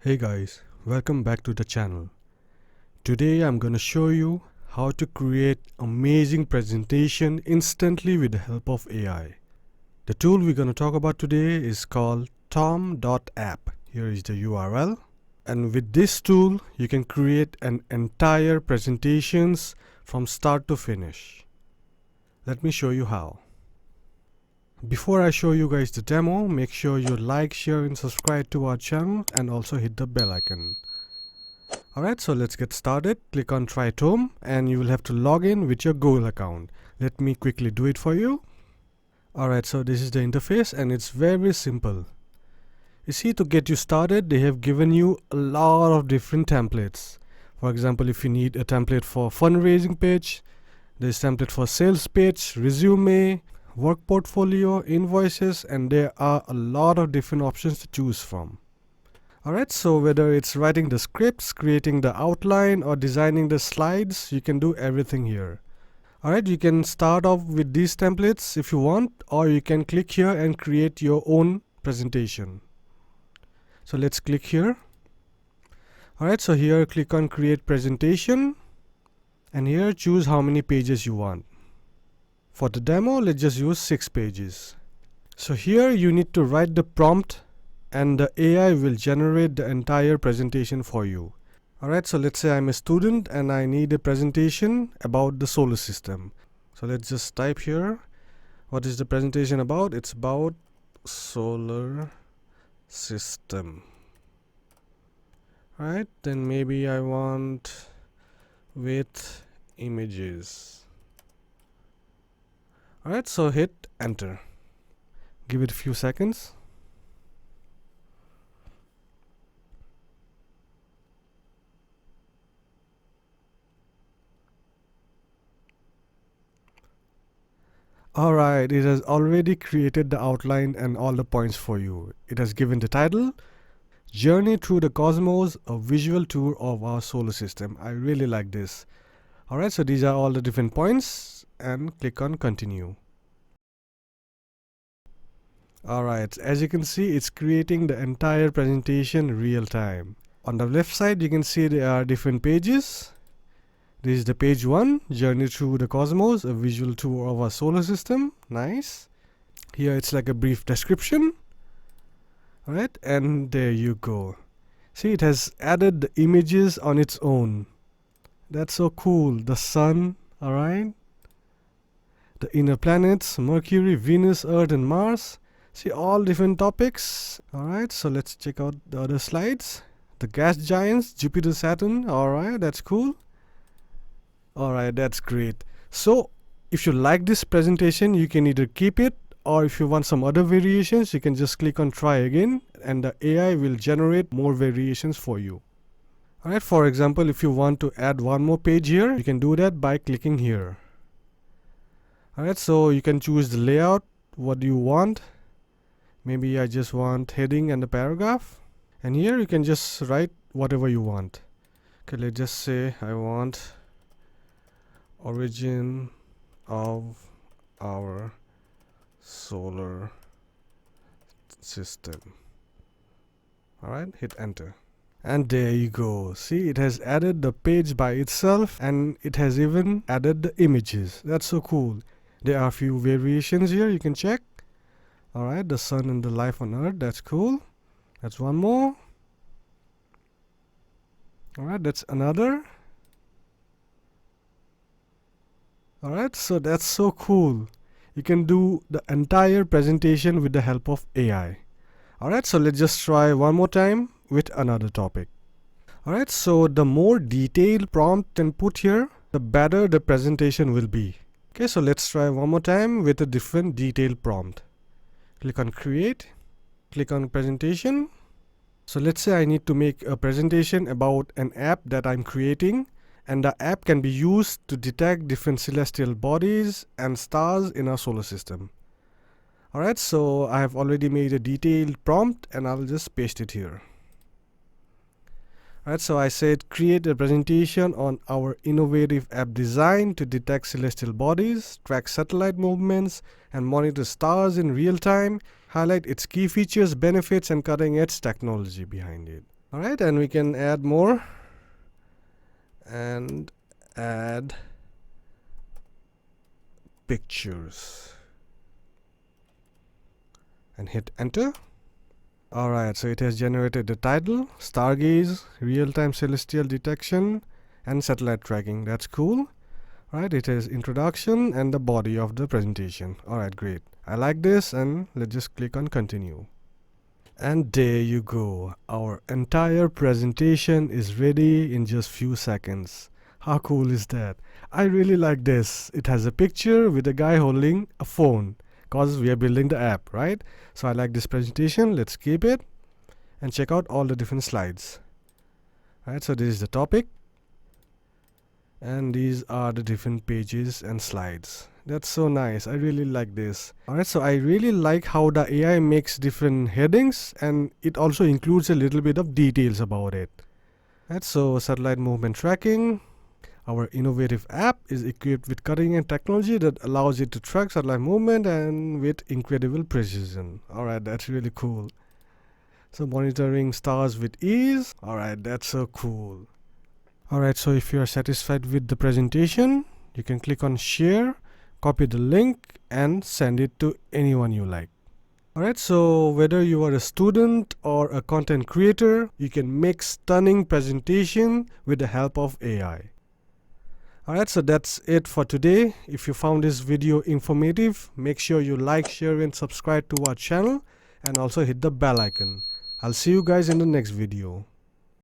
Hey guys, welcome back to the channel. Today I'm gonna show you how to create amazing presentation instantly with the help of AI. The tool we're gonna talk about today is called Tome.app. Here is the URL. And with this tool, you can create an entire presentations from start to finish. Let me show you how. Before I show you guys the demo, make sure you like, share and subscribe to our channel and also hit the bell icon. Alright, so let's get started. Click on Try Tome and you will have to log in with your Google account. Let me quickly do it for you. Alright, so this is the interface and it's very simple. You see, to get you started, they have given you a lot of different templates. For example, if you need a template for fundraising page, there's template for sales page, resume, work portfolio, invoices, and there are a lot of different options to choose from. Alright, so whether it's writing the scripts, creating the outline, or designing the slides, you can do everything here. Alright, you can start off with these templates if you want, or you can click here and create your own presentation. So let's click here. Alright, so here click on create presentation and here choose how many pages you want. For the demo, let's just use 6 pages. So here you need to write the prompt and the AI will generate the entire presentation for you. Alright, so let's say I'm a student and I need a presentation about the solar system. So let's just type here, what is the presentation about? It's about solar system. Alright, then maybe I want with images. Alright, so hit enter. Give it a few seconds. Alright, it has already created the outline and all the points for you. It has given the title, Journey Through the Cosmos, a visual tour of our solar system. I really like this. Alright, so these are all the different points and click on continue. Alright, as you can see, it's creating the entire presentation real time. On the left side, you can see there are different pages. This is the page 1, Journey Through the Cosmos, a visual tour of our solar system. Nice. Here it's like a brief description. Alright, and there you go. See, it has added the images on its own. That's so cool. The sun, alright. The inner planets, Mercury, Venus, Earth and Mars. See, all different topics. Alright, so let's check out the other slides. The gas giants, Jupiter, Saturn. Alright, that's cool. Alright, that's great. So, if you like this presentation, you can either keep it, or if you want some other variations, you can just click on try again and the AI will generate more variations for you. Alright, for example, if you want to add one more page here, you can do that by clicking here. Alright, so you can choose the layout, what do you want. Maybe I just want heading and a paragraph. And here you can just write whatever you want. Okay, let's just say I want origin of our solar system. Alright, hit enter. And there you go. See, it has added the page by itself and it has even added the images. That's so cool. There are a few variations here you can check. Alright, the sun and the life on earth, that's cool. That's one more. Alright, that's another. Alright, so that's so cool. You can do the entire presentation with the help of AI. Alright, so let's just try one more time with another topic. Alright, so the more detailed prompt and put here, the better the presentation will be. Okay, so let's try one more time with a different detailed prompt. Click on create, click on presentation. So let's say I need to make a presentation about an app that I'm creating, and the app can be used to detect different celestial bodies and stars in our solar system. Alright, so I have already made a detailed prompt and I'll just paste it here. Alright, so I said create a presentation on our innovative app design to detect celestial bodies, track satellite movements, and monitor stars in real time, highlight its key features, benefits, and cutting edge technology behind it. Alright, and we can add more and add pictures and hit enter. Alright, so it has generated the title, Stargaze, Real-Time Celestial Detection and Satellite Tracking. That's cool. Right, it has introduction and the body of the presentation. Alright, great. I like this, and let's just click on continue. And there you go. Our entire presentation is ready in just few seconds. How cool is that? I really like this. It has a picture with a guy holding a phone because we are building the app, right? So I like this presentation. Let's keep it and check out all the different slides. Right, so this is the topic and these are the different pages and slides. That's so nice. I really like this. Alright, so I really like how the AI makes different headings and it also includes a little bit of details about it. Right, so satellite movement tracking. Our innovative app is equipped with cutting-edge technology that allows it to track satellite movement and with incredible precision. Alright, that's really cool. So monitoring stars with ease. Alright, that's so cool. Alright, so if you are satisfied with the presentation, you can click on share, copy the link and send it to anyone you like. Alright, so whether you are a student or a content creator, you can make stunning presentation with the help of AI. Alright, so that's it for today. If you found this video informative, make sure you like, share and subscribe to our channel and also hit the bell icon. I'll see you guys in the next video.